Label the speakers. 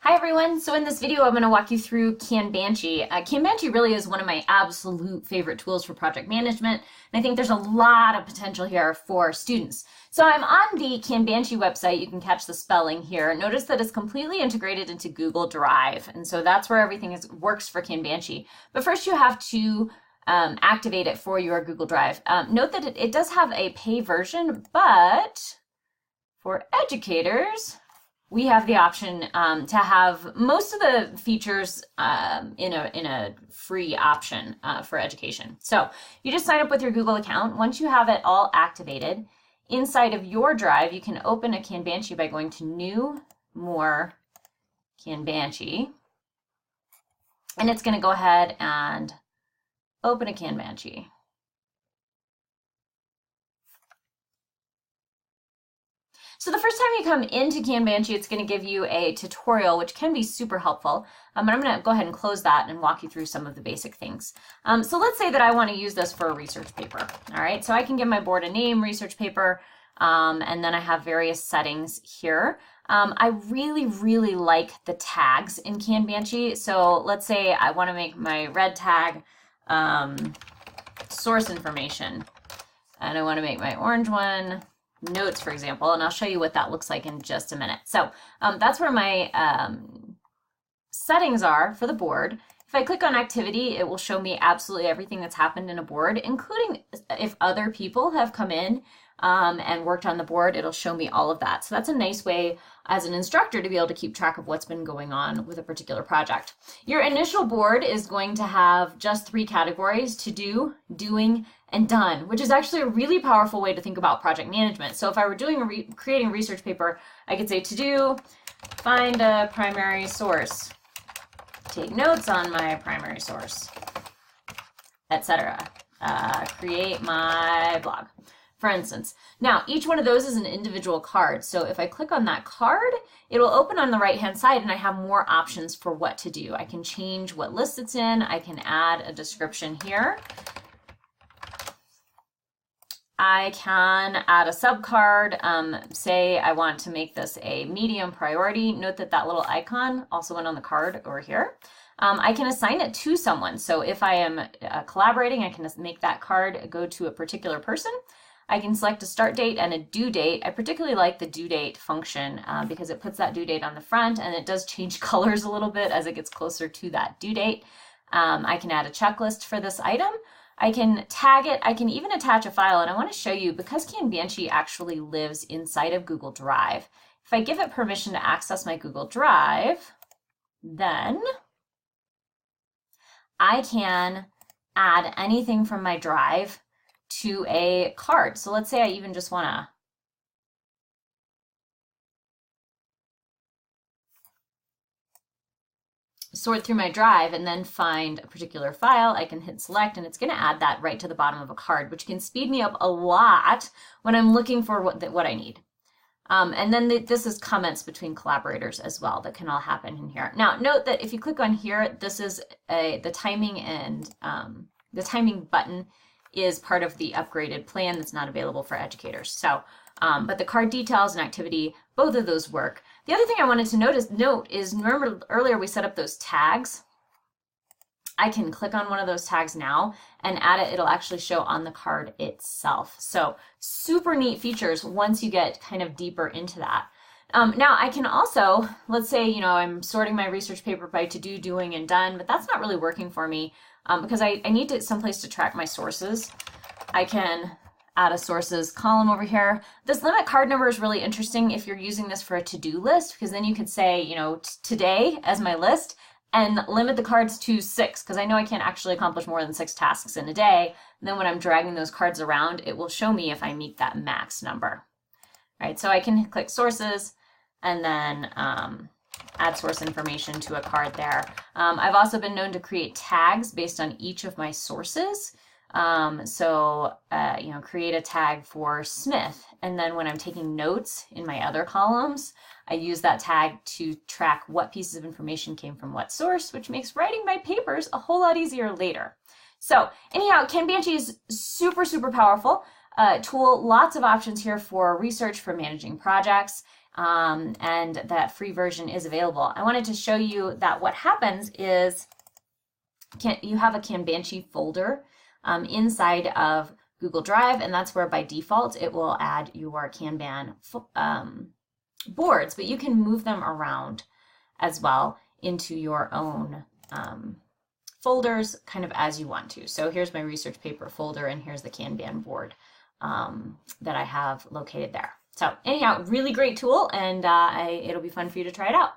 Speaker 1: Hi everyone, so in this video I'm going to walk you through Kanbanchi. Kanbanchi really is one of my absolute favorite tools for project management, and I think there's a lot of potential here for students. So I'm on the Kanbanchi website. You can catch the spelling here. Notice that it's completely integrated into Google Drive, and so that's where everything works for Kanbanchi. But first you have to activate it for your Google Drive. Note that it does have a pay version, but for educators, we have the option to have most of the features in a free option for education. So you just sign up with your Google account. Once you have it all activated, inside of your drive, you can open a Kanbanchi by going to New, More, Kanbanchi. And it's going to go ahead and open a Kanbanchi. So the first time you come into Kanbanchi, it's going to give you a tutorial, which can be super helpful. But I'm going to go ahead and close that and walk you through some of the basic things. So let's say that I want to use this for a research paper. All right, so I can give my board a name, research paper, and then I have various settings here. I really like the tags in Kanbanchi. So let's say I want to make my red tag source information, and I want to make my orange one notes, for example, and I'll show you what that looks like in just a minute. So that's where my settings are for the board. If I click on activity, it will show me absolutely everything that's happened in a board, including if other people have come in and worked on the board, it'll show me all of that. So that's a nice way as an instructor to be able to keep track of what's been going on with a particular project. Your initial board is going to have just 3 categories: to do, doing, and done, which is actually a really powerful way to think about project management. So if I were doing creating a research paper, I could say to do, find a primary source, take notes on my primary source, etc. Create my blog, for instance. Now, each one of those is an individual card. So if I click on that card, it will open on the right-hand side and I have more options for what to do. I can change what list it's in. I can add a description here. I can add a subcard. Say I want to make this a medium priority. Note that that little icon also went on the card over here. I can assign it to someone. So if I am collaborating, I can make that card go to a particular person. I can select a start date and a due date. I particularly like the due date function because it puts that due date on the front, and it does change colors a little bit as it gets closer to that due date. I can add a checklist for this item. I can tag it. I can even attach a file, and I want to show you, because Kanbanchi actually lives inside of Google Drive, if I give it permission to access my Google Drive, then I can add anything from my drive to a card. So let's say I even just want to sort through my drive and then find a particular file. I can hit select, and it's going to add that right to the bottom of a card, which can speed me up a lot when I'm looking for what I need. And then this is comments between collaborators as well that can all happen in here. Now, note that if you click on here, this is the timing, and the timing button is part of the upgraded plan that's not available for educators. So, but the card details and activity, both of those work. The other thing I wanted to note is, remember earlier we set up those tags? I can click on one of those tags now and add it. It'll actually show on the card itself. So super neat features once you get kind of deeper into that. Now I can also, let's say, I'm sorting my research paper by to do, doing, and done, but that's not really working for me because I need someplace to track my sources. I can add a sources column over here. This limit card number is really interesting if you're using this for a to-do list, because then you could say, today as my list, and limit the cards to 6, because I know I can't actually accomplish more than 6 tasks in a day. And then when I'm dragging those cards around, it will show me if I meet that max number. All right, so I can click sources and then add source information to a card there. I've also been known to create tags based on each of my sources. Create a tag for Smith, and then when I'm taking notes in my other columns, I use that tag to track what pieces of information came from what source, which makes writing my papers a whole lot easier later. So anyhow, Kanbanchi is super powerful tool. Lots of options here for research, for managing projects. and that free version is available. I wanted to show you that what happens is you have a Kanbanchi folder inside of Google Drive, and that's where by default it will add your Kanban boards, but you can move them around as well into your own folders kind of as you want to. So here's my research paper folder, and here's the Kanban board that I have located there. So anyhow, really great tool, and it'll be fun for you to try it out.